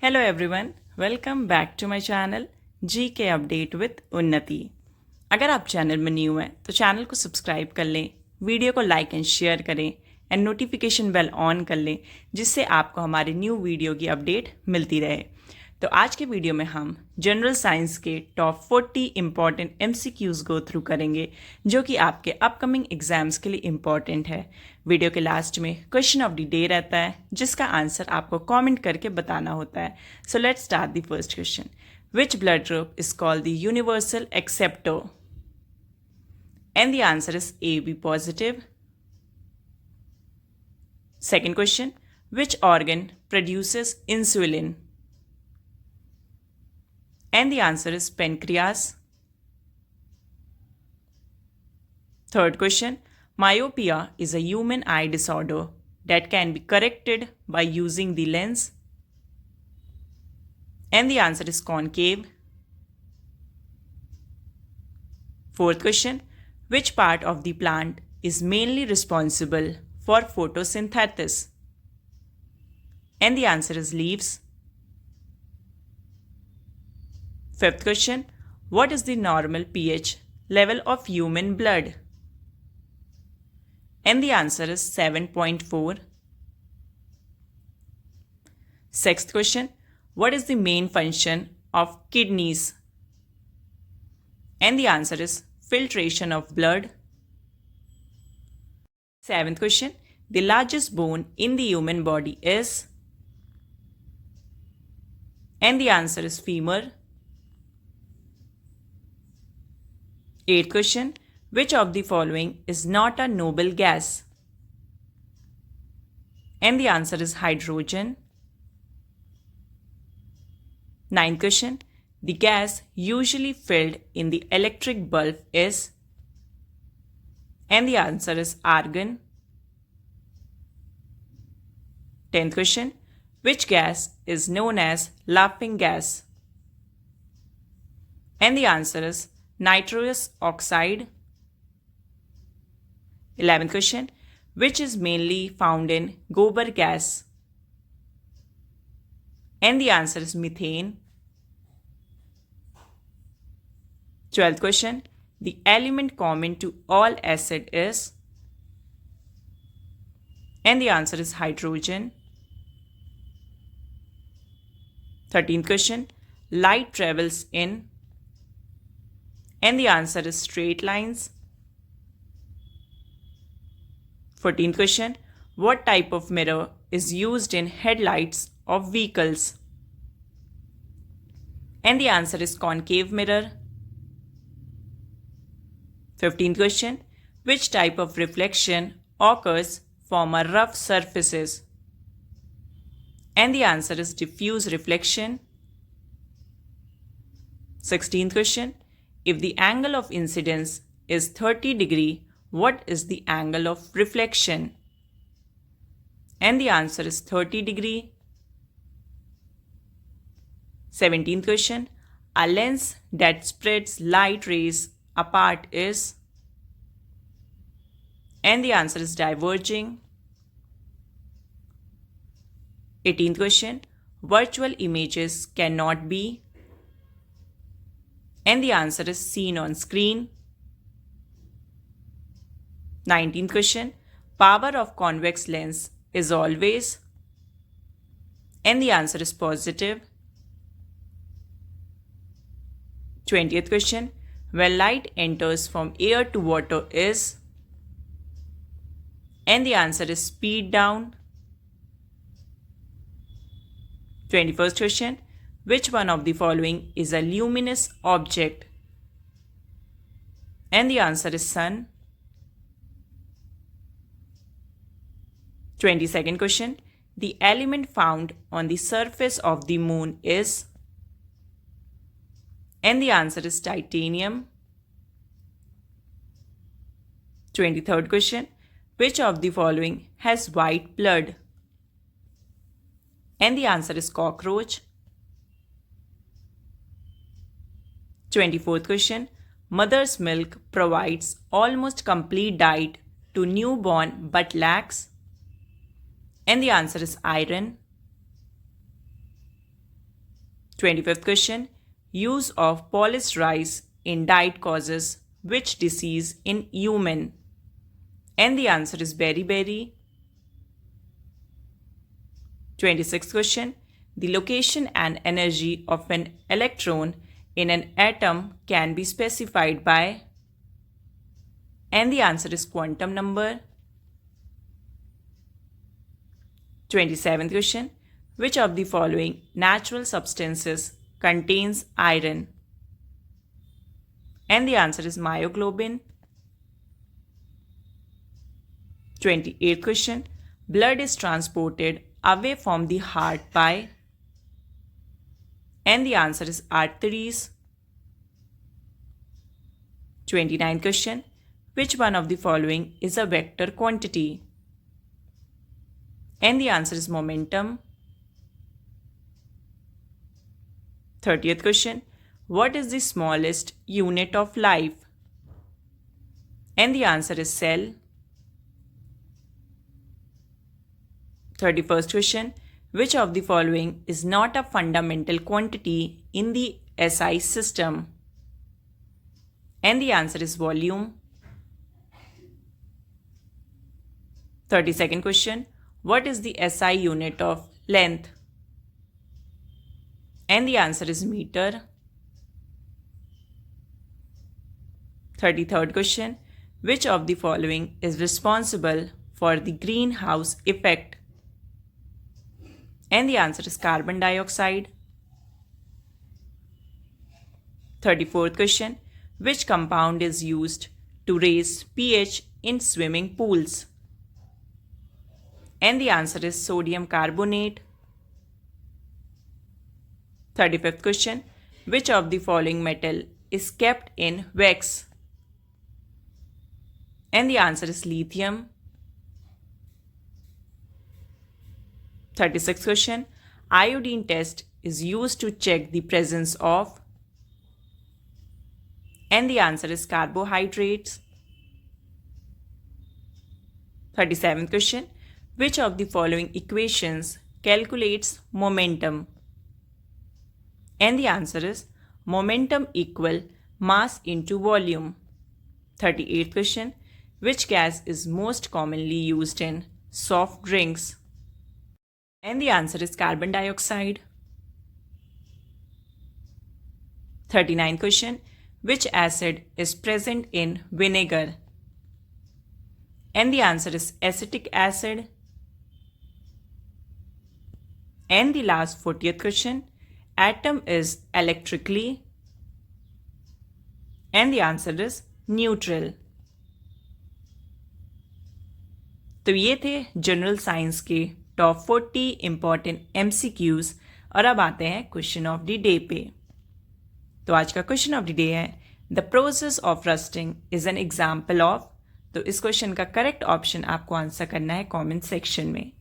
Hello everyone, welcome back to my channel GK update with Unnati. अगर आप channel में new हैं तो चैनल को सब्सक्राइब कर लें, वीडियो को लाइक एंड शेयर करें एंड नोटिफिकेशन बेल ऑन कर लें, जिससे आपको हमारे न्यू वीडियो की अपडेट मिलती रहे। तो आज के वीडियो में हम जनरल साइंस के top 40 important MCQs go through करेंगे, जो कि आपके अपकमिंग एग्जाम्स के लिए इम्पॉर्टेंट है। वीडियो के लास्ट में क्वेश्चन ऑफ द डे रहता है, जिसका आंसर आपको कमेंट करके बताना होता है। So let's start the first question. Which blood group is called the universal acceptor? And the answer is AB positive. Second question, which organ produces insulin? And the answer is pancreas. Third question, myopia is a human eye disorder that can be corrected by using the lens. And the answer is concave. Fourth question, which part of the plant is mainly responsible for photosynthesis? And the answer is leaves. Fifth question, what is the normal pH level of human blood? And the answer is 7.4. Sixth question, what is the main function of kidneys? And the answer is filtration of blood. Seventh question, the largest bone in the human body is? And the answer is femur. Eighth question, which of the following is not a noble gas? And the answer is hydrogen. Ninth question, the gas usually filled in the electric bulb is? And the answer is argon. 10th question, which gas is known as laughing gas? And the answer is nitrous oxide. 11th question, which is mainly found in gobar gas? And the answer is methane. 12th question, the element common to all acid is? And the answer is hydrogen. 13th question, light travels in? And the answer is straight lines. 14th question, what type of mirror is used in headlights of vehicles? And the answer is concave mirror. 15th question, which type of reflection occurs from a rough surfaces? And the answer is diffuse reflection. 16th question, if the angle of incidence is 30 degree, what is the angle of reflection? And the answer is 30 degree. 17th question, a lens that spreads light rays apart is? And the answer is diverging. 18th question, virtual images cannot be? And the answer is seen on screen. 19th question, power of convex lens is always? And the answer is positive. 20th question, when light enters from air to water is? And the answer is speed down. 21st question, which one of the following is a luminous object? And the answer is sun. 22nd question, the element found on the surface of the moon is? And the answer is titanium. 23rd question, which of the following has white blood? And the answer is cockroach. 24th question, mother's milk provides almost complete diet to newborn but lacks? And the answer is iron. 25th question. Use of polished rice in diet causes which disease in human? And the answer is beriberi. 26th question. The location and energy of an electron in an atom can be specified by? And the answer is quantum number. 27th question. Which of the following natural substances contains iron? And the answer is myoglobin. 28th question. Blood is transported away from the heart by? And the answer is arteries. 29th question. Which one of the following is a vector quantity? And the answer is momentum. 30th question. What is the smallest unit of life? And the answer is cell. 31st question. Which of the following is not a fundamental quantity in the SI system? And the answer is volume. 32nd question. What is the SI unit of length? And the answer is meter. 33rd question. Which of the following is responsible for the greenhouse effect? And the answer is carbon dioxide. 34th question. Which compound is used to raise pH in swimming pools? And the answer is sodium carbonate. 35th question. Which of the following metal is kept in wax? And the answer is lithium. 36th question. Iodine test is used to check the presence of? And the answer is carbohydrates. 37th question. Which of the following equations calculates momentum? And the answer is momentum equal mass into volume. 38th question. Which gas is most commonly used in soft drinks? And the answer is carbon dioxide. 39th question. Which acid is present in vinegar? And the answer is acetic acid. And the last 40th question. Atom is electrically? And the answer is neutral. तो ये थे general science के top 40 important MCQs और अब आते हैं question of the day पे। तो आज का क्वेश्चन ऑफ द डे है the process of rusting is an example of. तो इस क्वेश्चन का करेक्ट ऑप्शन आपको आंसर करना है कमेंट सेक्शन में।